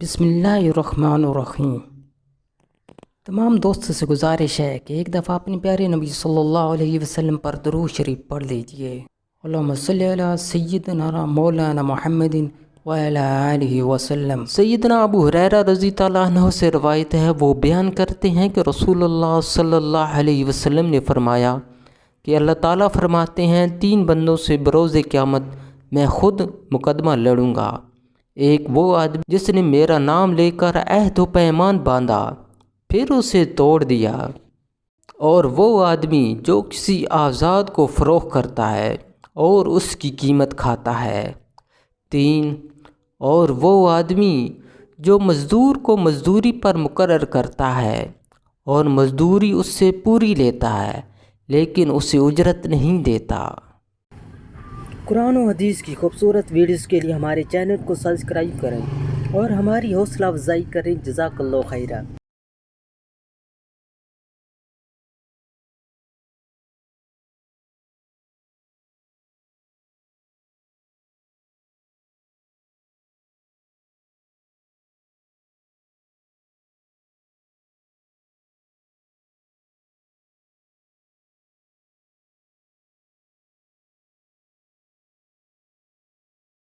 بسم اللہ الرحمن الرحیم۔ تمام دوست سے گزارش ہے کہ ایک دفعہ اپنے پیارے نبی صلی اللہ علیہ وسلم پر درود شریف پڑھ لیجئے۔ اللہم صلی علی سیدنا مولانا محمد وعلی آلہ وسلم۔ سیدنا ابو ہریرہ رضی اللہ عنہ سے روایت ہے، وہ بیان کرتے ہیں کہ رسول اللہ صلی اللہ علیہ وسلم نے فرمایا کہ اللہ تعالیٰ فرماتے ہیں، 3 بندوں سے بروز قیامت میں خود مقدمہ لڑوں گا۔ ایک وہ آدمی جس نے میرا نام لے کر عہد و پیمان باندھا پھر اسے توڑ دیا، اور وہ آدمی جو کسی آزاد کو فروخت کرتا ہے اور اس کی قیمت کھاتا ہے۔ 3 اور وہ آدمی جو مزدور کو مزدوری پر مقرر کرتا ہے اور مزدوری اس سے پوری لیتا ہے لیکن اسے اجرت نہیں دیتا۔ قرآن و حدیث کی خوبصورت ویڈیوز کے لیے ہمارے چینل کو سبسکرائب کریں اور ہماری حوصلہ افزائی کریں۔ جزاک اللہ خیرہ۔